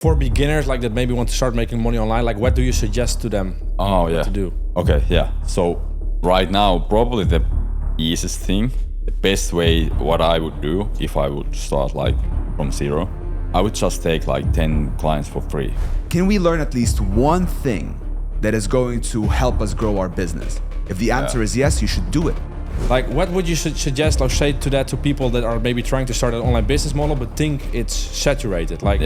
for beginners like that maybe want to start making money online, like what do you suggest to them to do? Okay, yeah. So right now, probably the easiest thing, the best way, what I would do if I would start like from zero, I would just take like 10 clients for free. Can we learn at least one thing that is going to help us grow our business? If the answer is yes, you should do it. Like what would you suggest or say to that to people that are maybe trying to start an online business model but think it's saturated? Like,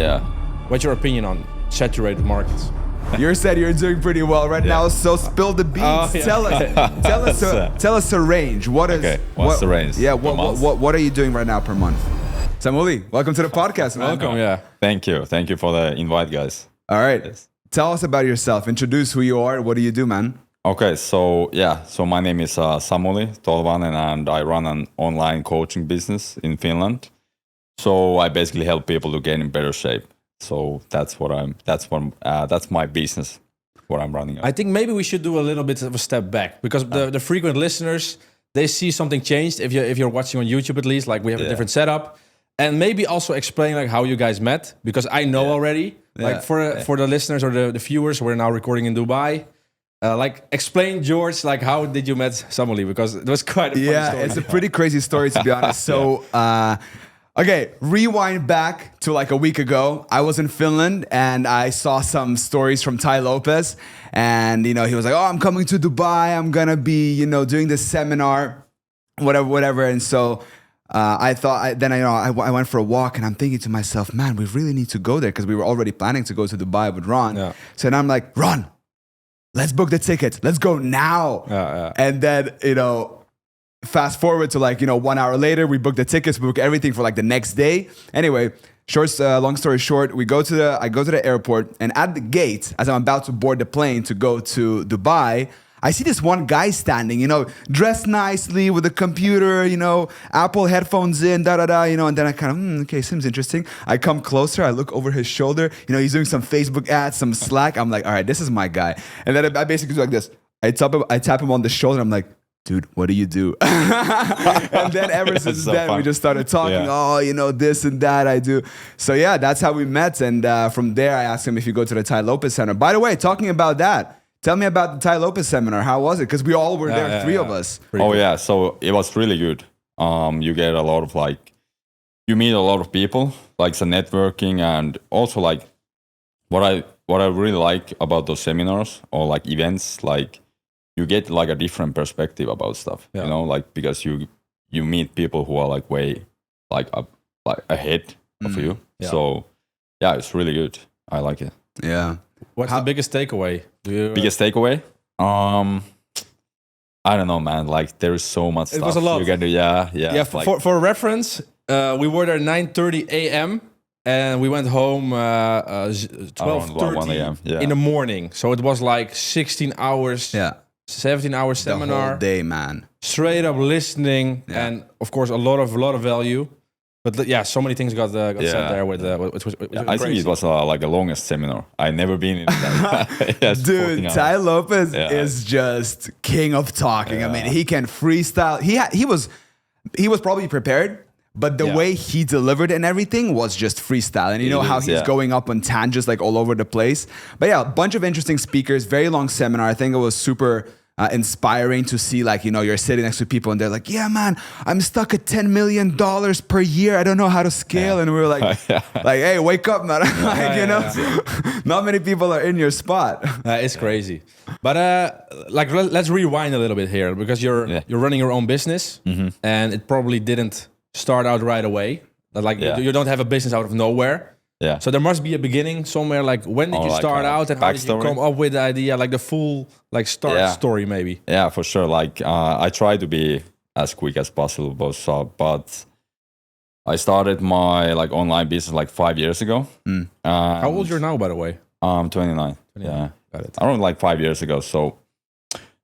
what's your opinion on saturated markets? You said you're doing pretty well right now, so spill the beans. Tell us a range. What's the range? Yeah, what are you doing right now per month? Samuli, welcome to the podcast, man. Welcome, yeah. Thank you for the invite, guys. All right, Yes. Tell us about yourself. Introduce who you are. What do you do, man? Okay, so my name is Samuli Tolvanen, and I run an online coaching business in Finland. So I basically help people to get in better shape. So that's my business, what I'm running. I think maybe we should do a little bit of a step back because the frequent listeners, they see something changed. If you're watching on YouTube at least, like we have a different setup, and maybe also explain like how you guys met, because I know already. Like for the listeners or the viewers, we're now recording in Dubai. Like explain, George, like how did you met Samuli, because it was quite a funny story. It's a pretty crazy story, to be honest. So okay, rewind back to like a week ago. I was in Finland and I saw some stories from Tai Lopez, and he was like, "Oh, I'm coming to Dubai. I'm gonna be doing this seminar, whatever." And so I thought, I went for a walk, and I'm thinking to myself, man, we really need to go there, because we were already planning to go to Dubai with Ron. Yeah. So then I'm like, Ron, let's book the tickets. Let's go now. And then, fast forward to like, 1 hour later, we booked the tickets, we booked everything for like the next day. Anyway, long story short, I go to the airport, and at the gate, as I'm about to board the plane to go to Dubai, I see this one guy standing, dressed nicely with a computer, Apple headphones in, and then I kind of, okay, seems interesting. I come closer, I look over his shoulder, he's doing some Facebook ads, some Slack. I'm like, all right, this is my guy. And then I basically do like this. I tap him on the shoulder. I'm like, dude, what do you do? And then ever since then, we just started talking, this and that I do. So yeah, that's how we met. And from there, I asked him if you go to the Tai Lopez Seminar. By the way, talking about that, tell me about the Tai Lopez Seminar. How was it? Because we all were there, three of us. Yeah, so it was really good. You get a lot of you meet a lot of people, like some networking, and also like what I really like about those seminars or like events, like you get like a different perspective about stuff, because you meet people who are like way like ahead of you. Yeah. So yeah, it's really good. I like it. Yeah. What's the biggest takeaway? Biggest takeaway? I don't know, man. Like there is so much stuff. It was a lot. You can do, yeah. For reference, we were there 9:30 a.m. and we went home 12:30 in the morning. So it was like 16 hours. Yeah. 17-hour seminar. The whole day, man. Straight up listening, and of course a lot of value. But yeah, so many things got said there with which was I think it was like the longest seminar. I've never been in that. Dude, Tai Lopez is just king of talking. I mean, he can freestyle. He was probably prepared, but the way he delivered and everything was just freestyle. And how he's going up on tangents like all over the place. But yeah, a bunch of interesting speakers, very long seminar. I think it was super inspiring to see, like, you're sitting next to people and they're like, yeah, man, I'm stuck at $10 million per year. I don't know how to scale. And we were like, hey, wake up, man. Not many people are in your spot. It's crazy. But let's rewind a little bit here, because you're running your own business, and it probably didn't start out right away. You don't have a business out of nowhere. Yeah. So there must be a beginning somewhere. Like, when did you start out, and how did you come up with the idea? Like the full start story, maybe. Yeah, for sure. Like I try to be as quick as possible, but I started my online business 5 years ago. How old you're now, by the way? 29. Yeah, got it. Around 5 years ago. So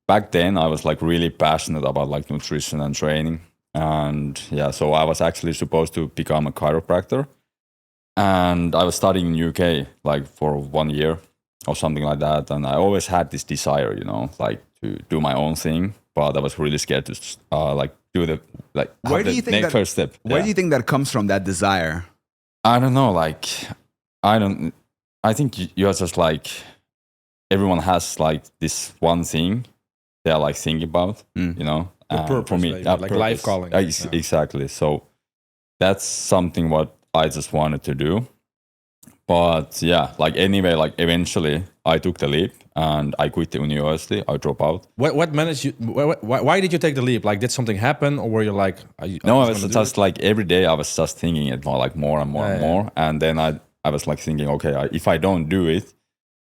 back then I was really passionate about nutrition and training, and so I was actually supposed to become a chiropractor. And I was studying in UK for 1 year or something like that. And I always had this desire, to do my own thing. But I was really scared to do the first step. Where do you think that comes from, that desire? I don't know. I think you're just like, everyone has like this one thing they are like thinking about, you know. The purpose, for me, like life calling. Exactly. So that's something what I just wanted to do. But yeah, like anyway, like eventually I took the leap and I quit the university. I dropped out. What managed you? Why did you take the leap? Like, did something happen, or were you like? No, I was just like every day I was just thinking it more and more and more, and then I was like thinking, okay, if I don't do it,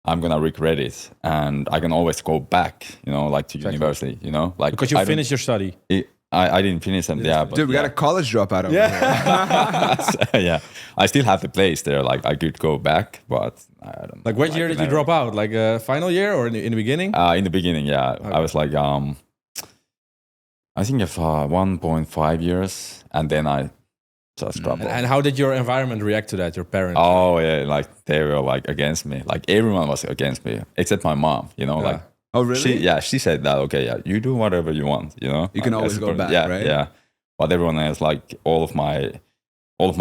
I'm gonna regret it, and I can always go back, you know, like to university, you know, like because you finished your study. I didn't finish them, yeah. But Dude, we got a college dropout over here. Yeah, I still have the place there. Like I could go back, but I don't know. Like, what year did you drop out? Like final year or in the beginning? In the beginning, yeah. Okay. I was like, I think of 1.5 years, and then I just dropped out. And how did your environment react to that? Your parents? Oh yeah, like they were like against me. Like everyone was against me except my mom. You know, like. Oh really? She said that. Okay, yeah, you do whatever you want. You know, you can always go back. Yeah, right? Yeah. But everyone else, like all of my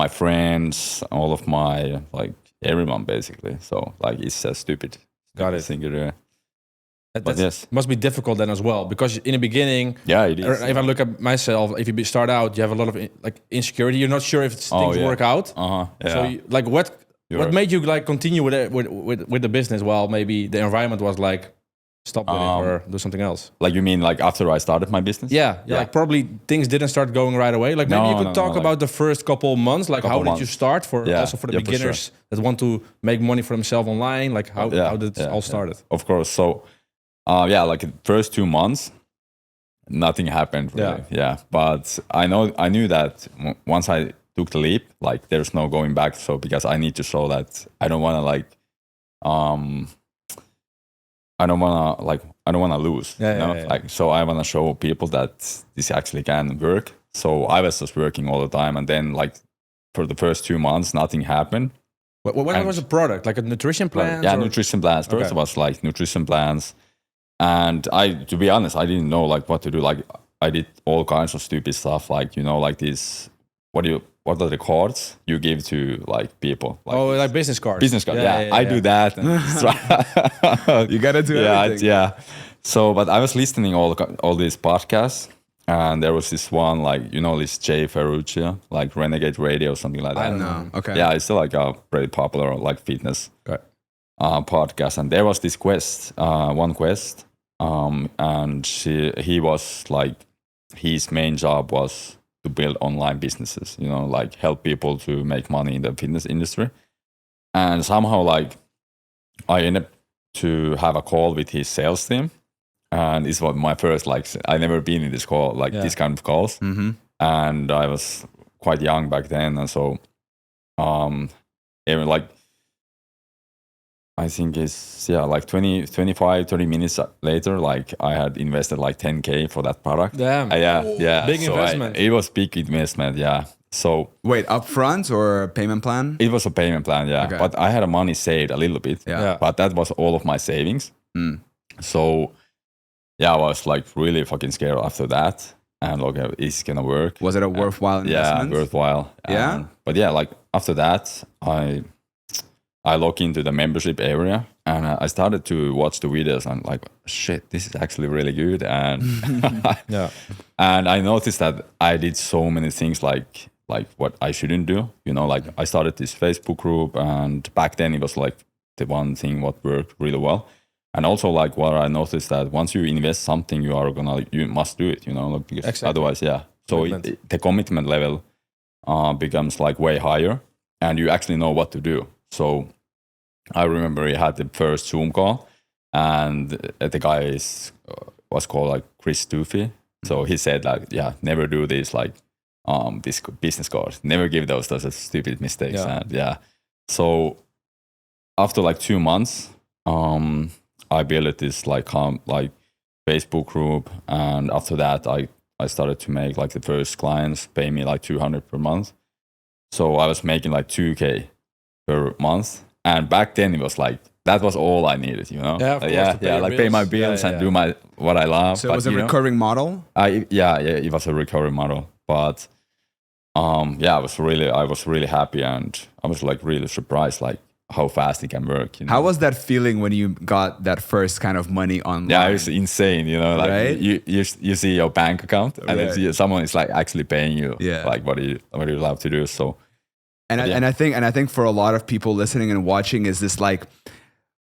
friends, all of my like everyone basically. So like it's a stupid. Got it. Thing to do. But yes, must be difficult then as well, because in the beginning, yeah, it is. If I look at myself, if you start out, you have a lot of like insecurity. You're not sure if things work out. Yeah. So like, what made you like continue with the business while maybe the environment was like, stop with it or do something else? Like you mean like after I started my business? Yeah. Like probably things didn't start going right away. Like maybe you could talk about the first couple months. Like how did you start also for the beginners that want to make money for themselves online? Like how did it all started? Of course. So like the first 2 months, nothing happened really. Yeah. But I knew that once I took the leap, like there's no going back. So because I need to show that I don't want to like I don't want to lose. Like, so I want to show people that this actually can work. So I was just working all the time, and then like for the first 2 months, nothing happened. What was the product? Like a nutrition plan? Yeah, nutrition plans. First it was like nutrition plans, and to be honest, I didn't know like what to do. Like I did all kinds of stupid stuff, like you know, like these. What are the cards you give to like people? Like like business cards. Business cards. Yeah, I do that. You gotta do everything. Yeah. So, but I was listening all these podcasts, and there was this one like this Jay Ferruccio, like Renegade Radio or something like that. I don't know. Okay. Yeah, it's still like a pretty popular like fitness podcast, and there was this one quest, and he was like his main job was to build online businesses, like help people to make money in the fitness industry. And somehow like I ended up to have a call with his sales team. And this was my first, like, I never been in this call, like this kind of calls. Mm-hmm. And I was quite young back then. And so, even like, I think it's, like 25, 30 minutes later, like I had invested like 10K for that product. Damn. Yeah. Big investment. It was big investment, yeah. So wait, upfront or payment plan? It was a payment plan, yeah. Okay. But I had money saved a little bit. Yeah. But that was all of my savings. So I was like really fucking scared after that. And okay, it's gonna work. Was it a worthwhile investment? Yeah, worthwhile. Yeah. But yeah, like after that, I logged into the membership area and I started to watch the videos and like, shit, this is actually really good. And and I noticed that I did so many things like what I shouldn't do. Like I started this Facebook group, and back then it was like the one thing what worked really well. And also like what I noticed that once you invest something, you must do it, because exactly. Otherwise, So the commitment level becomes like way higher, and you actually know what to do. So I remember he had the first Zoom call, and the guy was called like Chris Doofy. So he said like, never do this like this business card. Never give those stupid mistakes. Yeah. And so after like 2 months, I built this like Facebook group, and after that I started to make like the first clients pay me like $200 per month. So I was making like 2K per month. And back then it was like, that was all I needed, Yeah, of course, like pay my bills and do what I love. So it was a recurring model? It was a recurring model. But I was really happy, and I was like really surprised. Like how fast it can work. You know? How was that feeling when you got that first kind of money online? Yeah, it was insane. You know, like Right? you see your bank account and Right. then someone is like actually paying you. Yeah. Like what you love to do. So And I think for a lot of people listening and watching is this like,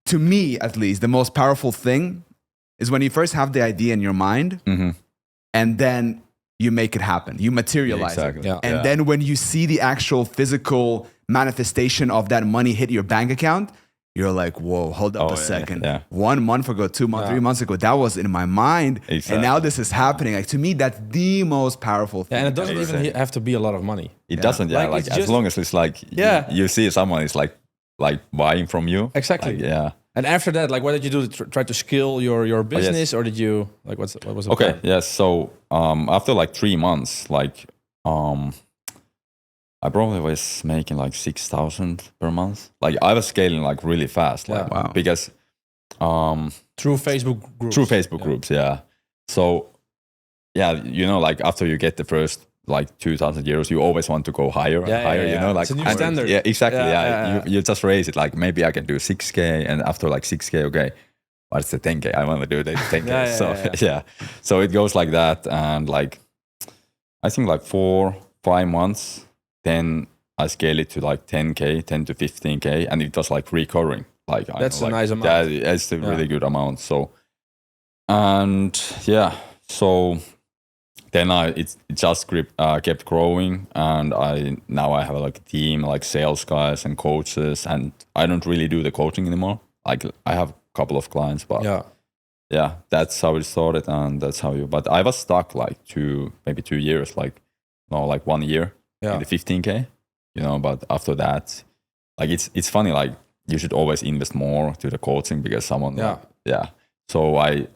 to me at least, the most powerful thing is when you first have the idea in your mind and then you make it happen. You materialize exactly. it. Yeah. And then when you see the actual physical manifestation of that money hit your bank account, you're like, whoa, hold up a second. yeah. 1 month ago, 2 months, 3 months ago, that was in my mind. Exactly. And now this is happening. Like, to me, that's the most powerful thing. Yeah, and it doesn't even have to be a lot of money. It doesn't, Like, like it's as just- long as it's like you see someone is like buying from you. Exactly. Like, yeah. And after that, like, what did you do? Try to scale your business, or did you like what was the Okay. plan? Yes. So after like 3 months, like I probably was making like 6,000 per month. Like I was scaling like really fast. Like, Yeah. Wow. Because Through Facebook groups. through Facebook groups, yeah. So yeah, you know, like after you get the first like 2,000 euros, you always want to go higher and Yeah, higher. yeah, You know, yeah. like It's a new and- standard. Yeah, exactly. Yeah, Yeah, yeah. You just raise it. Like maybe I can do 6K, and after like 6K, okay, what's the 10K? I want to do the 10K. Yeah, so yeah. so it goes like that, and like I think like 4-5 months, then I scale it to like 10K, 10 to 15K, and it was like recurring. Like I That's know, a like, nice amount. Yeah, it's a really good amount. So, and yeah, so then it just kept growing, and now I have like a team, like sales guys and coaches, and I don't really do the coaching anymore. Like I have a couple of clients, but yeah, that's how it started, and that's how you. But I was stuck like maybe 2 years, like 1 year in the 15K, you know. But after that, like it's funny, like you should always invest more to the coaching because someone, So I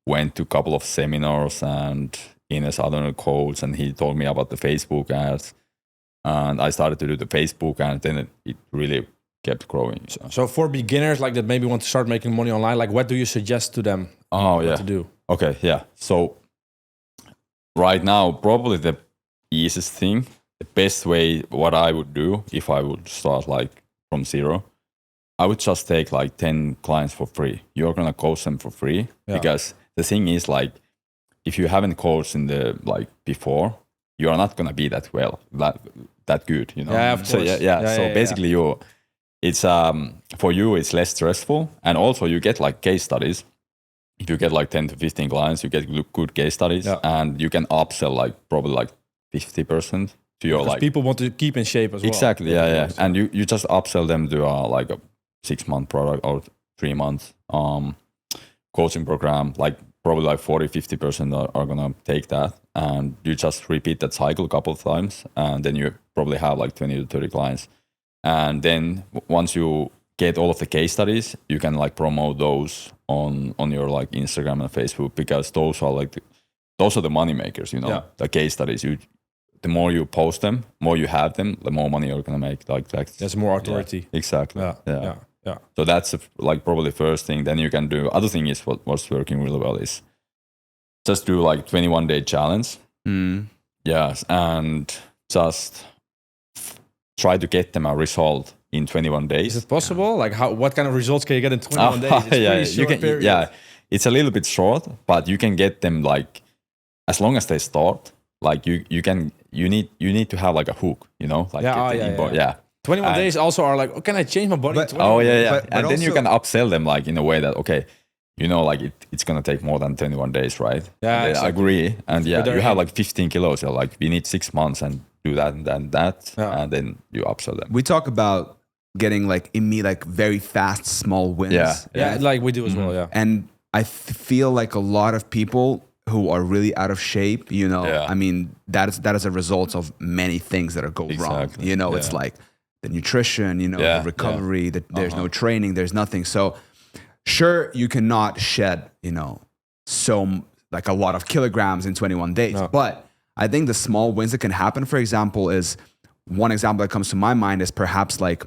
went to a couple of seminars, and Ines, other coach, and he told me about the Facebook ads, and I started to do the Facebook, and then it really kept growing. So for beginners like that maybe want to start making money online, like what do you suggest to them to do? Okay, yeah. So right now, probably the easiest thing, the best way, what I would do if I would start like from zero, I would just take like 10 clients for free. You're gonna coach them for free because the thing is like, if you haven't coached in the like before, you are not gonna be that good, you know. Yeah, of So course. so basically, it's for you it's less stressful, and also you get like case studies. If you get like 10 to 15 clients, you get good case studies, and you can upsell like probably like 50% to your Because like people want to keep in shape as well. exactly, yeah. And you just upsell them to like a 6-month product or 3 month coaching program. Like probably like 40-50% are gonna take that, and you just repeat that cycle a couple of times, and then you probably have like 20 to 30 clients. And then once you get all of the case studies, you can like promote those on your like Instagram and Facebook, because those are like those are the money makers, you know. The case studies, the more you post them, more you have them, the more money you're gonna make. Like There's more authority. Yeah, exactly. Yeah. So that's like probably the first thing. Then you can do other thing is what's working really well is just do like 21-day challenge. Yes, and just try to get them a result in 21 days. Is it possible? Like what kind of results can you get in 21 days? It's pretty short period. Yeah, it's a little bit short, but you can get them like as long as they start. Like you need to have like a hook, you know? Like 21 days also are like, oh, can I change my body? in 21 Oh days? yeah. But And then you also- can upsell them like in a way that okay, you know, like it's gonna take more than 21 days, right? Yeah, And they exactly. agree. And But they're you have in. like 15 kilos. You're like, we need 6 months and do that and then that, Yeah. and then you upsell them. We talk about getting like like very fast small wins. Yeah, like we do as well, yeah. And I feel like a lot of people who are really out of shape, you know, I mean, that is a result of many things that are wrong. Exactly. You know, it's like the nutrition, you know, the recovery, that there's no training, there's nothing. So sure, you cannot shed, you know, like a lot of kilograms in 21 days. No. But I think the small wins that can happen, for example, is one example that comes to my mind is perhaps like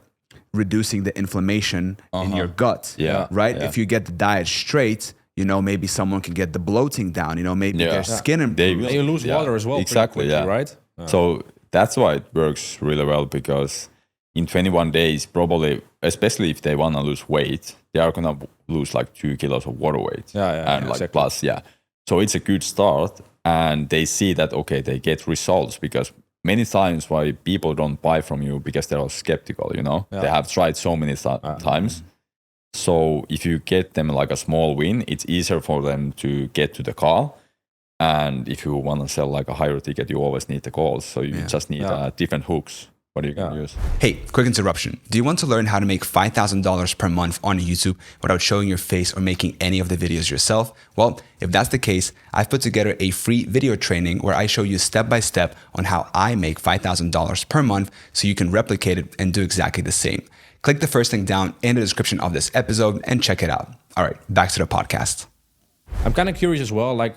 reducing the inflammation in your gut. Yeah. Right? Yeah. If you get the diet straight, you know, maybe someone can get the bloating down, you know, maybe their skin improves. And you lose water as well. Exactly, pretty quickly, right? So that's why it works really well, because in 21 days, probably especially if they want to lose weight, they are gonna lose like 2 kilos of water weight. And like exactly. plus, so it's a good start, and they see that okay, they get results, because many times why people don't buy from you because they are skeptical, you know, they have tried so many times. So if you get them like a small win, it's easier for them to get to the call. And if you want to sell like a higher ticket, you always need the calls. So you just need different hooks. What are you going to use? Hey, quick interruption. Do you want to learn how to make $5,000 per month on YouTube without showing your face or making any of the videos yourself? Well, if that's the case, I've put together a free video training where I show you step by step on how I make $5,000 per month so you can replicate it and do exactly the same. Click the first link down in the description of this episode and check it out. All right, back to the podcast. I'm kind of curious as well. Like,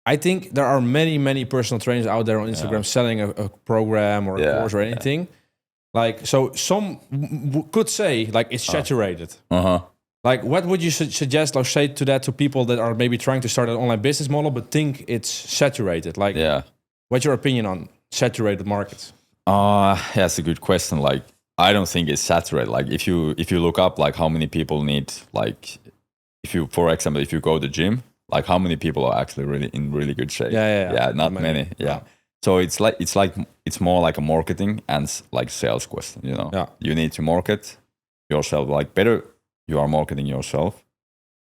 I think there are many personal trainers out there on Instagram selling a program or a course or anything. Like, so some could say like it's saturated. Like, what would you suggest or say to that to people that are maybe trying to start an online business model but think it's saturated? Like, what's your opinion on saturated markets? That's a good question. Like, I don't think it's saturated. Like, if you look up like how many people need, like, if you, for example, if you go to the gym, like how many people are actually really in really good shape? Not many. So it's more like a marketing and like sales question, you know. You need to market yourself. Like, better you are marketing yourself,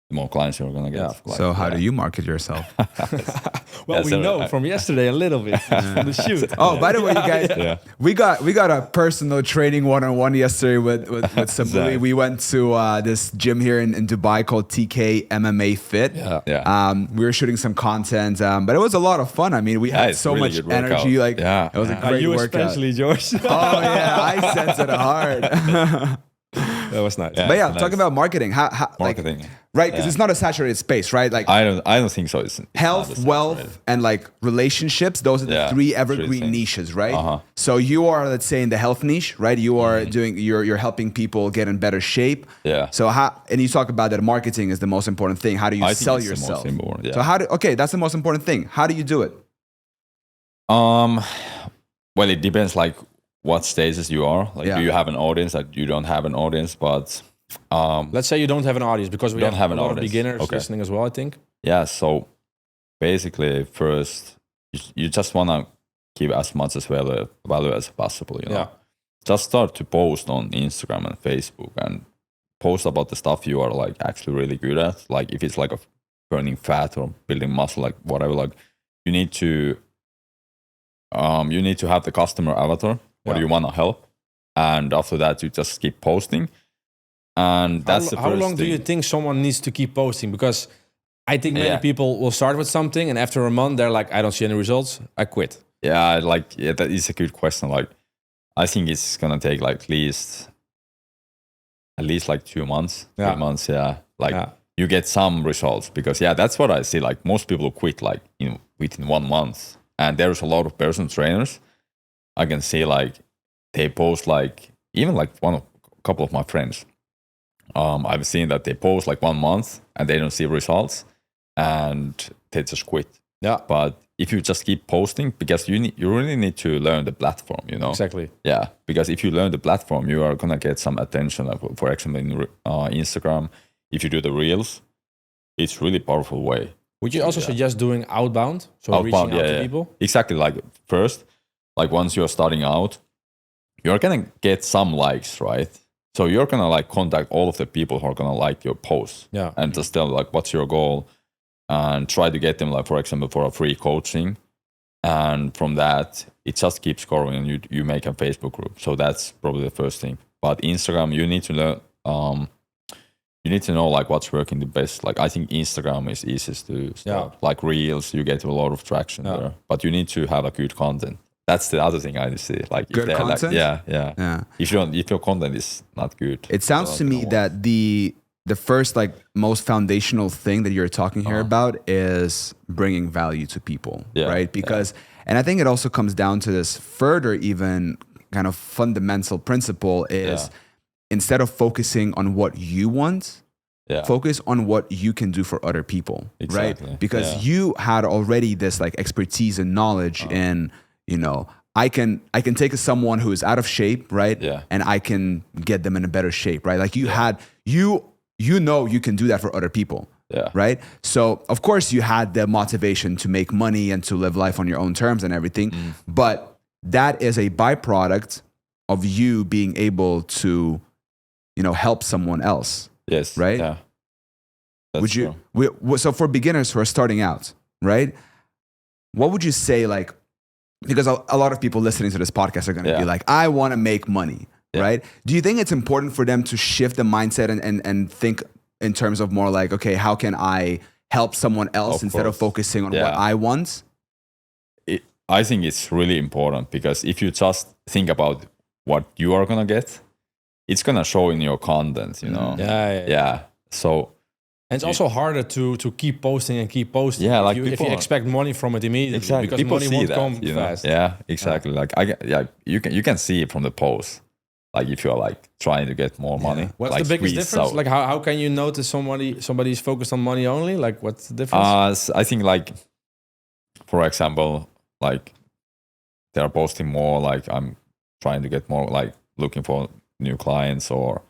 the more clients you're gonna get. So how do you market yourself? Well, we know from yesterday a little bit from the shoot. Oh, by the way, you guys, we got a personal training one-on-one yesterday with Sami. We went to this gym here in Dubai called TK MMA Fit. We were shooting some content, but it was a lot of fun. I mean, we had so much energy. Like, it was a great you workout. Especially, George. Oh yeah, I sensed it hard. That was nice. But talking about marketing, how marketing, like, right? Because it's not a saturated space, right? Like, I don't think so. It's health, wealth, and like relationships. Those are the three evergreen niches, right? So you are, let's say, in the health niche, right? You are doing, you're helping people get in better shape. So and you talk about that marketing is the most important thing. How do you sell yourself? So that's the most important thing. How do you do it? Well, it depends. Like, what stages you are. Like, do you have an audience? Like, you don't have an audience, but let's say you don't have an audience, because we don't have a lot of beginners listening as well, I think. So basically, first you just want to keep as much as value as possible, you know. Just start to post on Instagram and Facebook, and post about the stuff you are like actually really good at. Like, if it's like a burning fat or building muscle, like whatever, like you need to have the customer avatar. What do you want to help? And after that, you just keep posting. And that's the first thing. How long do you think someone needs to keep posting? Because I think many people will start with something, and after a month, they're like, I don't see any results, I quit. That is a good question. Like, I think it's going to take like at least like 2 months, 3 months. You get some results, because that's what I see. Like, most people quit like within 1 month. And there's a lot of personal trainers. I can see like they post like, even like a couple of my friends. I've seen that they post like 1 month and they don't see results, and they just quit. But if you just keep posting, because you really need to learn the platform, you know. Exactly. Because if you learn the platform, you are gonna get some attention. For example, in Instagram, if you do the reels, it's really powerful way. Would you also suggest doing outbound? So reaching out to people? Exactly. Like, first, like once you're starting out, you're gonna get some likes, right? So you're gonna like contact all of the people who are gonna like your posts, and just tell like what's your goal, and try to get them, like, for example, for a free coaching. And from that, it just keeps growing, and you make a Facebook group. So that's probably the first thing. But Instagram, you need to learn. You need to know like what's working the best. Like, I think Instagram is easiest to start. Like reels, you get a lot of traction there. But you need to have a good content. That's the other thing I see. Like, good content. Like, if your content is not good, it sounds to me that the first, like, most foundational thing that you're talking here about is bringing value to people, right? Because, and I think it also comes down to this further, even kind of fundamental principle is. Instead of focusing on what you want, focus on what you can do for other people, right? Because you had already this like expertise and knowledge in, you know, I can take someone who is out of shape, right? Yeah. And I can get them in a better shape, right? Like you you can do that for other people. Yeah. Right. So of course you had the motivation to make money and to live life on your own terms and everything. But that is a byproduct of you being able to, help someone else. Yes. Right. Yeah. That's Would you? true. So for beginners who are starting out, right? What would you say, like, because a lot of people listening to this podcast are going to be like, I want to make money, right? Do you think it's important for them to shift the mindset and think in terms of more like, okay, how can I help someone else instead of focusing on what I want? I think it's really important, because if you just think about what you are going to get, it's going to show in your content, Yeah. So... And it's also harder to keep posting and keep posting. Yeah, like if you expect money from it immediately, exactly. because People money see won't that, come fast. Yeah, exactly. Like you can see it from the post. Like if you're like trying to get more money. What's like the biggest difference? Out. Like how can you notice somebody's focused on money only? Like what's the difference? I think like, for example, like they're posting more like I'm trying to get more, like looking for new clients, or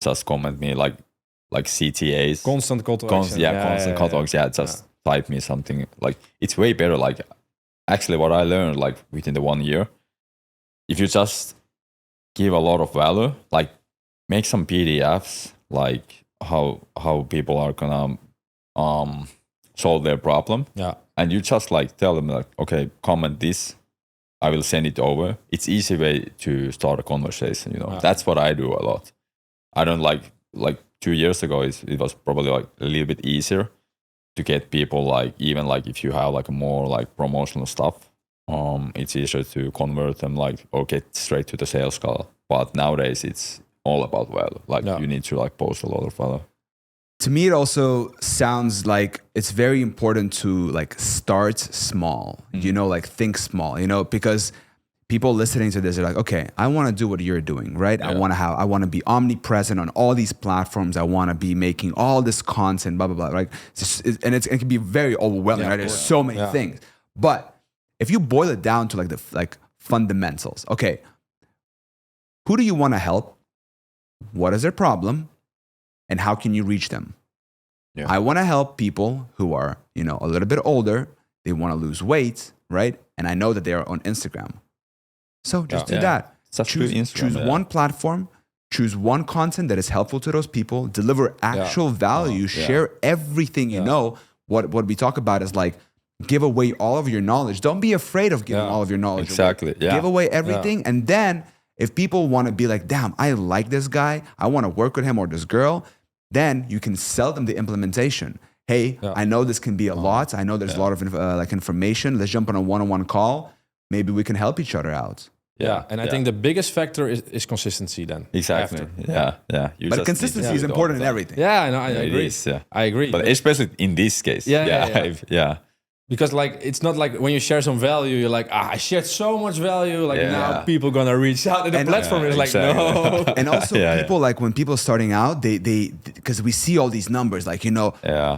just comment me like CTAs. Constant call to action. Constant call to action. Just type me something. Like it's way better. Like actually what I learned like within the 1 year, if you just give a lot of value, like make some PDFs, like how people are gonna solve their problem. Yeah. And you just like tell them like, okay, comment this, I will send it over. It's easy way to start a conversation, That's what I do a lot. I don't like 2 years ago, it was probably like a little bit easier to get people, like even like if you have like a more like promotional stuff, it's easier to convert them like or get straight to the sales call. But nowadays it's all about value. Like you need to like post a lot of value. To me, it also sounds like it's very important to like start small, like think small, because people listening to this are like, okay, I want to do what you're doing, right? Yeah. I want to be omnipresent on all these platforms. I want to be making all this content, blah, blah, blah, right? It can be very overwhelming, right? There's so many things. But if you boil it down to like the fundamentals, okay, who do you want to help? What is their problem? And how can you reach them? Yeah. I want to help people who are, a little bit older. They want to lose weight, right? And I know that they are on Instagram. So just do that. Choose one platform, choose one content that is helpful to those people, deliver actual value, share everything you know. What we talk about is like, give away all of your knowledge. Don't be afraid of giving all of your knowledge away. Give away everything. And then if people want to be like, damn, I like this guy, I want to work with him or this girl, then you can sell them the implementation. Hey, I know this can be a lot. I know there's a lot of information. Let's jump on a one-on-one call. Maybe we can help each other out. Yeah, and I think the biggest factor is consistency then. Exactly. After. Yeah. But consistency is important in everything. Yeah, I agree. I agree. But especially in this case. Yeah. Because like it's not like when you share some value, you're like, I shared so much value. Like now people gonna reach out, and the platform is like, no. And also people like when people are starting out, they because we see all these numbers, like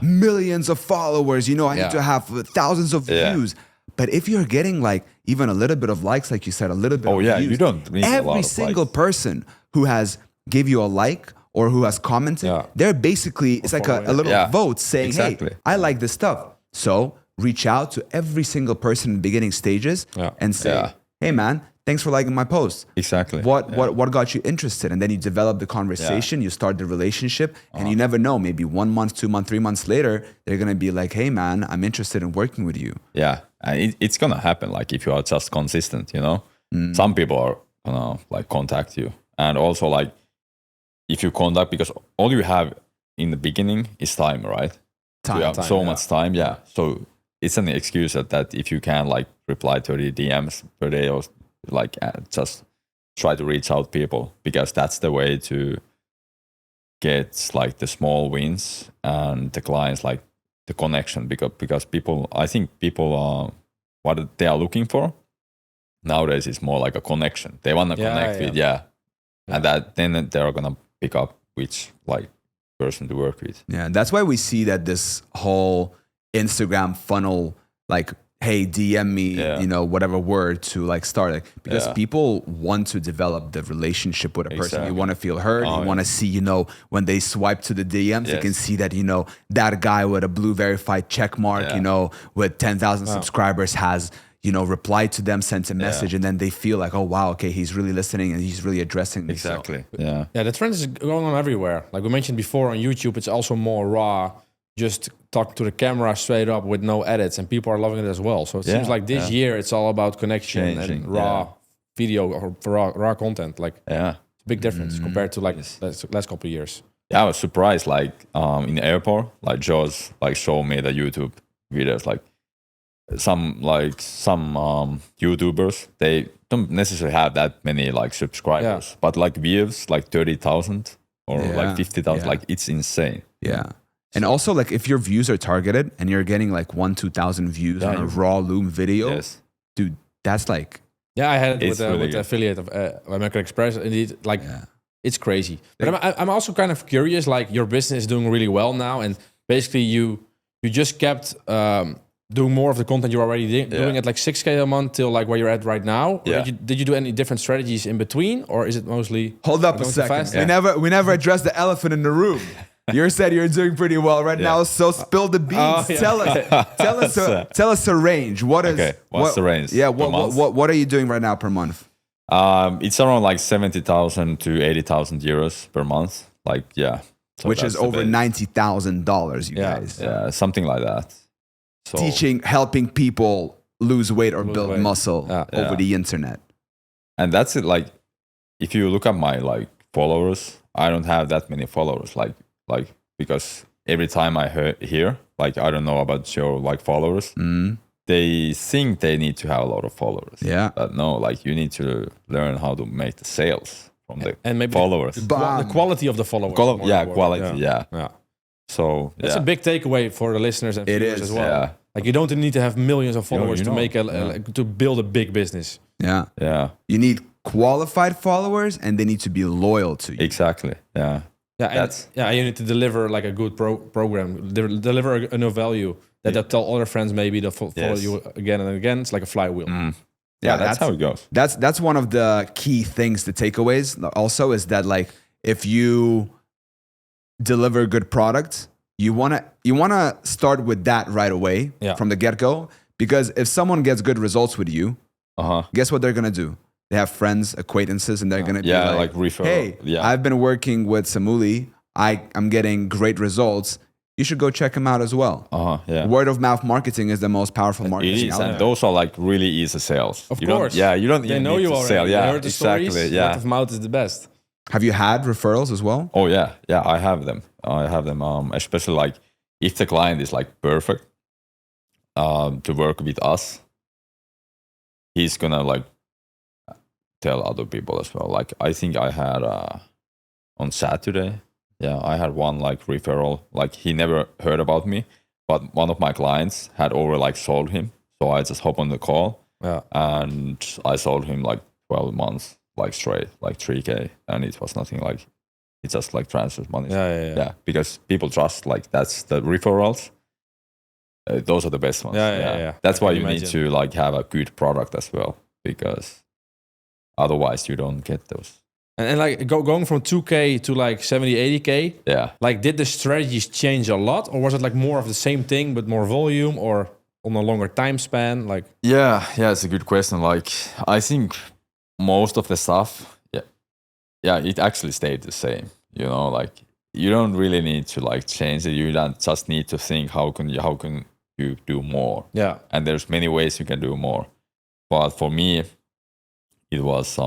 millions of followers. I need to have thousands of views. But if you're getting like even a little bit of likes, like you said, a little bit of views, you don't need every single person who has give you a like or who has commented, they're basically it's like a little vote saying, hey, I like this stuff. So reach out to every single person in the beginning stages and say, hey man, thanks for liking my post. Exactly. What got you interested? And then you develop the conversation, you start the relationship, and you never know, maybe 1 month, 2 months, 3 months later, they're going to be like, hey man, I'm interested in working with you. Yeah. And it's going to happen. Like if you are just consistent, some people are going to like contact you. And also like if you contact, because all you have in the beginning is time, right? Time. You have so much time. Yeah. So it's an excuse that if you can like reply 30 DMs per day or like just try to reach out people, because that's the way to get like the small wins and the clients, like the connection, because people, I think people are what they are looking for nowadays is more like a connection. They want to connect with, and that then they're gonna pick up which like person to work with. Yeah, that's why we see that this whole Instagram funnel like hey, DM me, you know, whatever word to like start, like, because people want to develop the relationship with a person. You want to feel heard. You want to see, you know, when they swipe to the DMs, you can see that, you know, that guy with a blue verified check mark, you know, with 10,000 subscribers has, you know, replied to them, sent a message, and then they feel like, oh wow, okay, he's really listening and he's really addressing me. Exactly. So. Yeah, the trend is going on everywhere. Like we mentioned before on YouTube, it's also more raw, just talking to the camera straight up with no edits, and people are loving it as well. So it seems like this year it's all about connection and raw video or raw content. Like it's a big difference compared to like last couple of years. Yeah, I was surprised. Like in the airport, like Joe's like showed me the YouTube videos. Like some YouTubers, they don't necessarily have that many like subscribers, but like views like 30,000 or like 50,000. Like it's insane. Yeah. And also, like, if your views are targeted and you're getting like 1,000-2,000 views on a raw Loom video, dude, that's like... Yeah, I had it with the affiliate of American Express. Indeed, like, it's crazy. But I'm also kind of curious, like, your business is doing really well now, and basically you just kept doing more of the content you're already doing at like 6K a month till like where you're at right now. Or did you do any different strategies in between, or is it mostly... Hold up a second. We never addressed the elephant in the room. You said you're doing pretty well right now, so spill the beans. Tell us the range. What's the range? Yeah, what are you doing right now per month? It's around like 70,000 to 80,000 euros per month. Like so which is over $90,000, you guys. Yeah, something like that. So, helping people lose weight or build muscle over the internet. And that's it. Like, if you look at my like followers, I don't have that many followers. Like because every time I hear, like, I don't know about your like followers, they think they need to have a lot of followers. Yeah. But no, like you need to learn how to make the sales from the and maybe followers. The quality of the followers. Quality. Yeah. So that's a big takeaway for the listeners and viewers as well. Yeah. Like you don't need to have millions of followers to make to build a big business. Yeah. Yeah. You need qualified followers, and they need to be loyal to you. Exactly. Yeah. Yeah, you need to deliver like a good program, deliver enough value that they'll tell other friends maybe they'll follow you again and again. It's like a flywheel. Yeah, that's how it goes. That's one of the key things, the takeaways also, is that like if you deliver good products, you wanna start with that right away from the get-go, because if someone gets good results with you, guess what they're gonna do? They have friends, acquaintances, and they're going to be like refer. Hey, I've been working with Samuli. I'm getting great results. You should go check him out as well. Word of mouth marketing is the most powerful marketing. It is, and those are like really easy sales. Of course. You don't even need to sell. Yeah, heard the stories. Word of mouth is the best. Have you had referrals as well? Oh yeah, I have them. Especially like if the client is like perfect to work with us, he's gonna like tell other people as well. Like I think I had on Saturday, I had one like referral. Like he never heard about me, but one of my clients had sold him. So I just hop on the call, and I sold him like 12 months like straight, like 3K, and it was nothing. Like it just like transfers money. Yeah, because people trust. Like that's the referrals. Those are the best ones. That's why you need to like have a good product as well, because otherwise, you don't get those. And like going from 2K to like 70, 80K. Yeah. Like, did the strategies change a lot, or was it like more of the same thing but more volume, or on a longer time span? Like. Yeah, it's a good question. Like, I think most of the stuff, it actually stayed the same. You know, like you don't really need to like change it. You don't just need to think how can you do more. Yeah. And there's many ways you can do more. But for me, it was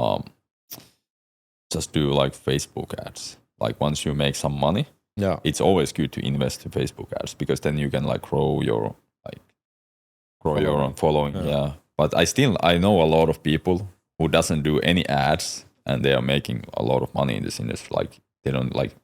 just do like Facebook ads. Like once you make some money, it's always good to invest in Facebook ads, because then you can like grow your own following. Yeah. But I know a lot of people who doesn't do any ads, and they are making a lot of money in this industry. Like they don't like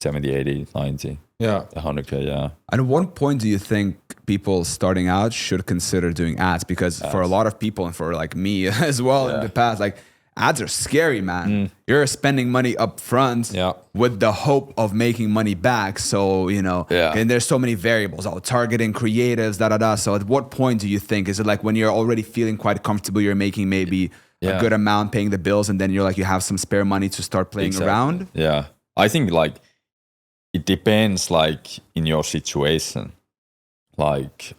70, 80, 90, 100K. At what point do you think people starting out should consider doing ads? Because for a lot of people, and for like me as well in the past, like ads are scary, man. You're spending money up front with the hope of making money back. So, you know, and there's so many variables, targeting, creatives, da. So at what point do you think, is it like when you're already feeling quite comfortable, you're making maybe a good amount, paying the bills, and then you're like, you have some spare money to start playing around? Yeah. I think like it depends like in your situation. Like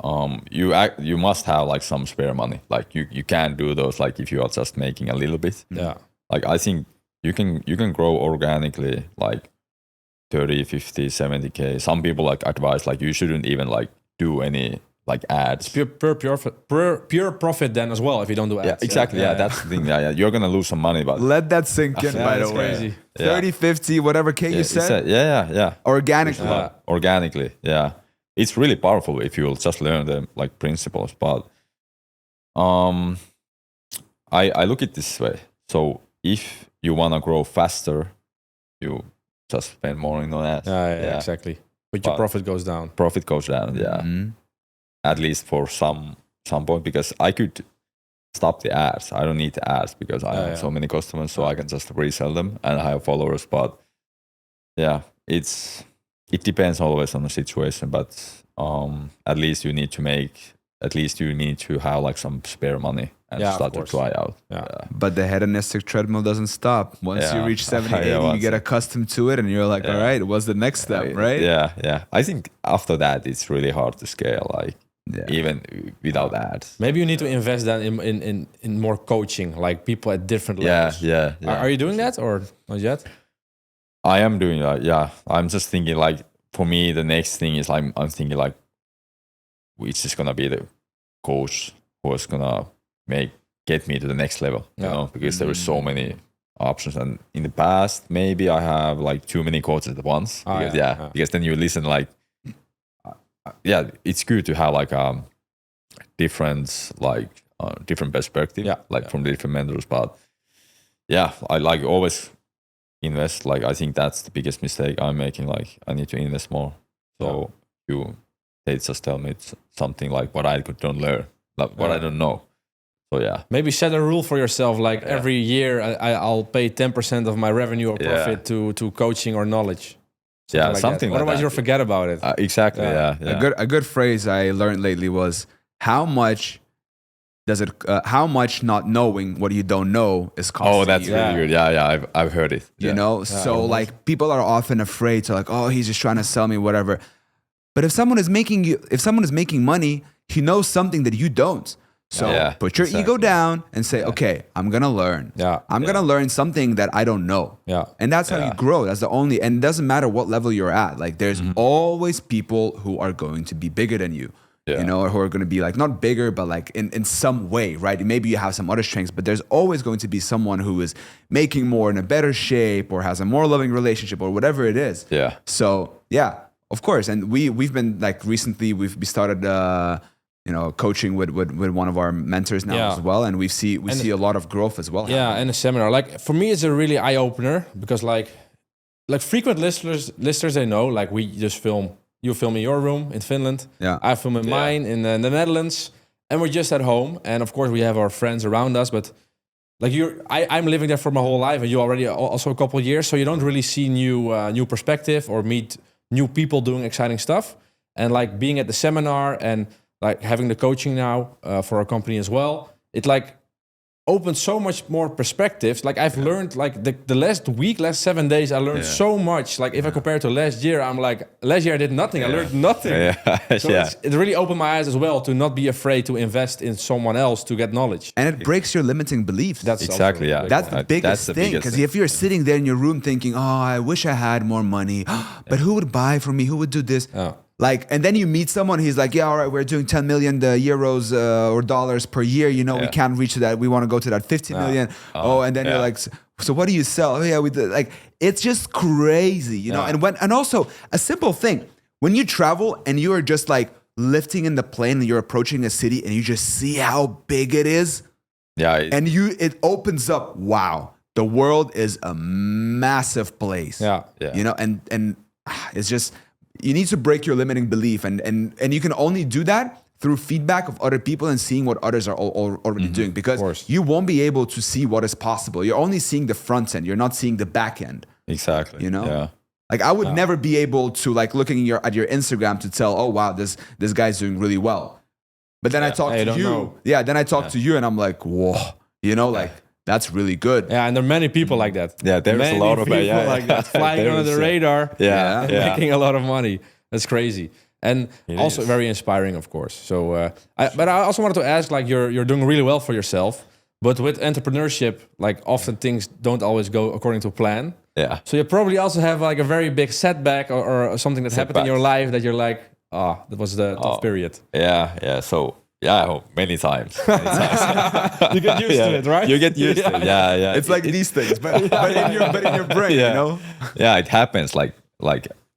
you must have like some spare money. Like you can't do those like if you are just making a little bit. Yeah. Like I think you can grow organically like 30, 50, 70K. Some people like advise like you shouldn't even like do any like ads. Pure profit then as well if you don't do ads. Yeah, exactly. Yeah, that's the thing. Yeah, you're gonna lose some money, but let that sink in. By the way, crazy. 30, 50, whatever K you said. Yeah. Organically. Organically. Yeah. It's really powerful if you'll just learn the like principles. But I look at it this way. So if you wanna grow faster, you just spend more on ads. Yeah, exactly. But your profit goes down. Profit goes down, at least for some point, because I could stop the ads. I don't need the ads because I have so many customers, so I can just resell them and I have followers. But yeah, it depends always on the situation. But at least you need to have like some spare money and start to try out. Yeah. But the hedonistic treadmill doesn't stop. Once you reach 70, 80, you get accustomed to it and you're like, all right, what's the next step, right? Yeah. I think after that, it's really hard to scale, like even without ads. Maybe you need to invest then in more coaching, like people at different levels. Yeah. Are you doing that or not yet? I am doing that, yeah. I'm just thinking like, for me, the next thing is like, I'm thinking like, which is going to be the coach who is going to get me to the next level, you know, because there were so many options. And in the past, maybe I have like too many coaches at once. Because then you listen like, it's good to have like different perspective, from different mentors. But I like always invest. Like I think that's the biggest mistake I'm making. Like I need to invest more. So they just tell me it's something like what I don't learn, like what I don't know. So maybe set a rule for yourself. Like every year, I'll pay 10% of my revenue or profit to coaching or knowledge. Something like Otherwise, you'll forget about it. Exactly. A good phrase I learned lately was how much not knowing what you don't know is costing you. Oh, that's really good. Yeah. I've heard it. You know, so like people are often afraid to like, oh, he's just trying to sell me whatever. But if someone is making money, he knows something that you don't. So put your ego down and say, okay, I'm going to learn. I'm going to learn something that I don't know. And that's how you grow. That's the only, and it doesn't matter what level you're at. Like there's always people who are going to be bigger than you, you know, or who are going to be like, not bigger, but like in some way, right? Maybe you have some other strengths, but there's always going to be someone who is making more, in a better shape, or has a more loving relationship, or whatever it is. So of course. And we've been like recently, we started, coaching with one of our mentors now as well, and we see a lot of growth as well. And a seminar. Like for me, it's a really eye opener because like frequent listeners, they know. Like we just film. You film in your room in Finland. I film in mine in the Netherlands, and we're just at home. And of course, we have our friends around us. But like I'm living there for my whole life, and you already also a couple of years, so you don't really see new perspective or meet new people doing exciting stuff. And like being at the seminar and like having the coaching now for our company as well, it like opens so much more perspectives. Like I've learned like the last 7 days, I learned so much. Like if I compare it to last year, I'm like, last year I did nothing. I learned nothing. So it really opened my eyes as well to not be afraid to invest in someone else to get knowledge. And it breaks your limiting beliefs. That's exactly, That's the biggest thing. Because if you're sitting there in your room thinking, oh, I wish I had more money, but who would buy from me? Who would do this? Like, and then you meet someone, he's like, yeah, all right, we're doing 10 million euros or dollars per year. You know, we can't reach that. We want to go to that 50 million. And then you're like, so what do you sell? Oh, yeah, we did. Like, it's just crazy, you know? And also a simple thing, when you travel and you are just like lifting in the plane and you're approaching a city and you just see how big it is. And it opens up, wow, the world is a massive place. You know, and it's just, you need to break your limiting belief, and you can only do that through feedback of other people and seeing what others are already doing, because you won't be able to see what is possible. You're only seeing the front end. You're not seeing the back end. Exactly. You know? Yeah. Like I would never be able to like looking at your Instagram to tell, oh wow, this guy's doing really well. But then I talk to you. Yeah, then I talk to you and I'm like, whoa, you know, like that's really good. Yeah, and there are many people like that. Yeah, there's many a lot of people yeah, like that flying under the radar. Making a lot of money. That's crazy. And also very inspiring, of course. So, but I also wanted to ask, like, you're doing really well for yourself, but with entrepreneurship, like, often things don't always go according to plan. Yeah. So you probably also have like a very big setback or something that happened in your life that you're like, that was the tough period. Yeah. So many times. You get used to it, right? You get used to it. Yeah. It's like these things, but in your brain, you know. Yeah, it happens. Like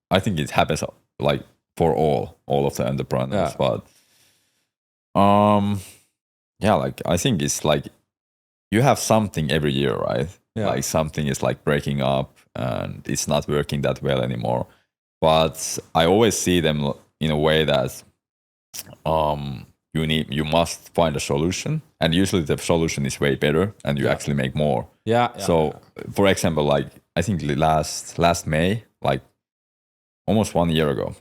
I think it happens like for all of the entrepreneurs, but like I think it's like you have something every year, right? Yeah. Like something is like breaking up and it's not working that well anymore. But I always see them in a way that you must find a solution, and usually the solution is way better and you actually make more. So for example, like I think last May, like almost 1 year ago,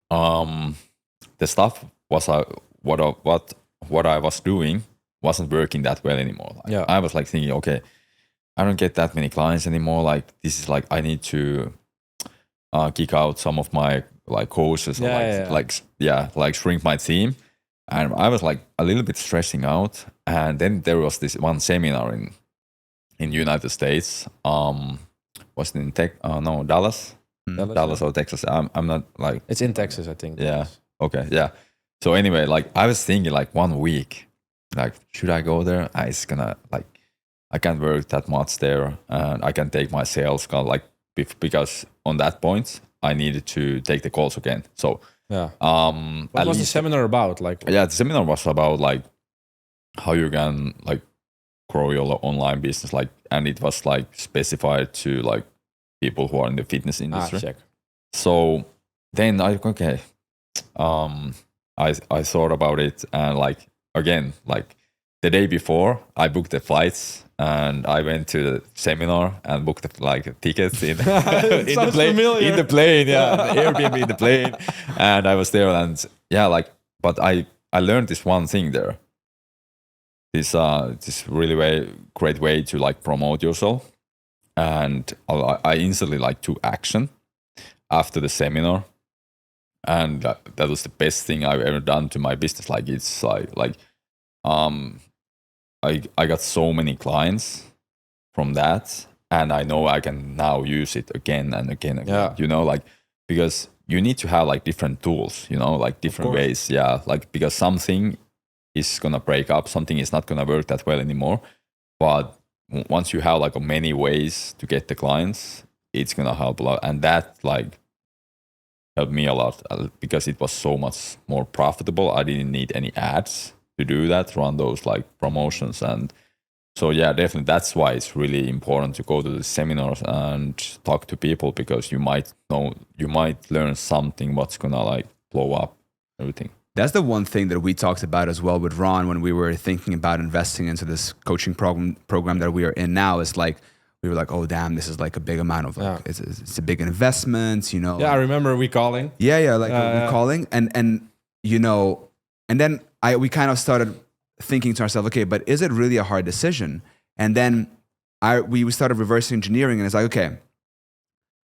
the stuff was what I was doing wasn't working that well anymore. Like, I was like thinking, okay, I don't get that many clients anymore. Like this is like I need to kick out some of my like coaches, like shrink my team. And I was like a little bit stressing out. And then there was this one seminar in United States. Was it in Dallas? Dallas or Texas? I'm not like. It's in Texas, I think. Yeah. Okay. Yeah. So anyway, like I was thinking like 1 week, like should I go there? It's gonna like I can't work that much there, and I can take my sales call like because on that point I needed to take the calls again. So what was the seminar about? Like the seminar was about like how you can like grow your online business, like, and it was like specified to like people who are in the fitness industry. Check. So then I thought about it, and like again, like the day before I booked the flights and I went to the seminar and booked the tickets in, the plane, the Airbnb in the plane, and I was there, and but I learned this one thing there. This really great way to like promote yourself, and I instantly like took action after the seminar, and that was the best thing I've ever done to my business. Like it's I got so many clients from that, and I know I can now use it again and again. You know, like because you need to have like different tools, you know, like different ways. Yeah, like because something is gonna break up, something is not gonna work that well anymore. But once you have like many ways to get the clients, it's gonna help a lot, and that like helped me a lot because it was so much more profitable. I didn't need any ads to do that, run those like promotions. And so definitely that's why it's really important to go to the seminars and talk to people, because you might learn something what's gonna like blow up everything. That's the one thing that we talked about as well with Ron when we were thinking about investing into this coaching program that we are in now. Is like we were like, oh damn, this is like a big amount of like it's a big investment, you know. Yeah, I remember we calling. We calling and you know, and then we kind of started thinking to ourselves, okay, but is it really a hard decision? And then we started reverse engineering, and it's like, okay,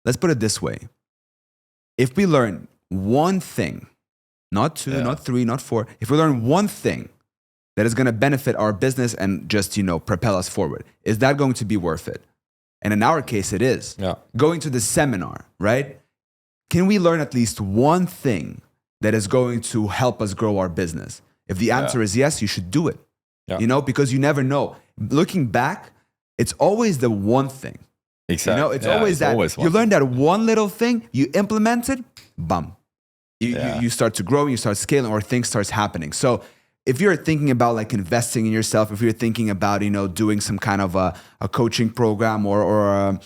let's put it this way. If we learn one thing, not two, not three, not four, if we learn one thing that is going to benefit our business and just, you know, propel us forward, is that going to be worth it? And in our case, it is. Yeah. Going to the seminar, right? Can we learn at least one thing that is going to help us grow our business? If the answer is yes, you should do it. Yeah. You know, because you never know. Looking back, it's always the one thing. Exactly. You know, it's always that. You learn that one little thing, you implement it, bam. You start to grow, you start scaling, or things starts happening. So if you're thinking about like investing in yourself, if you're thinking about, you know, doing some kind of a coaching program or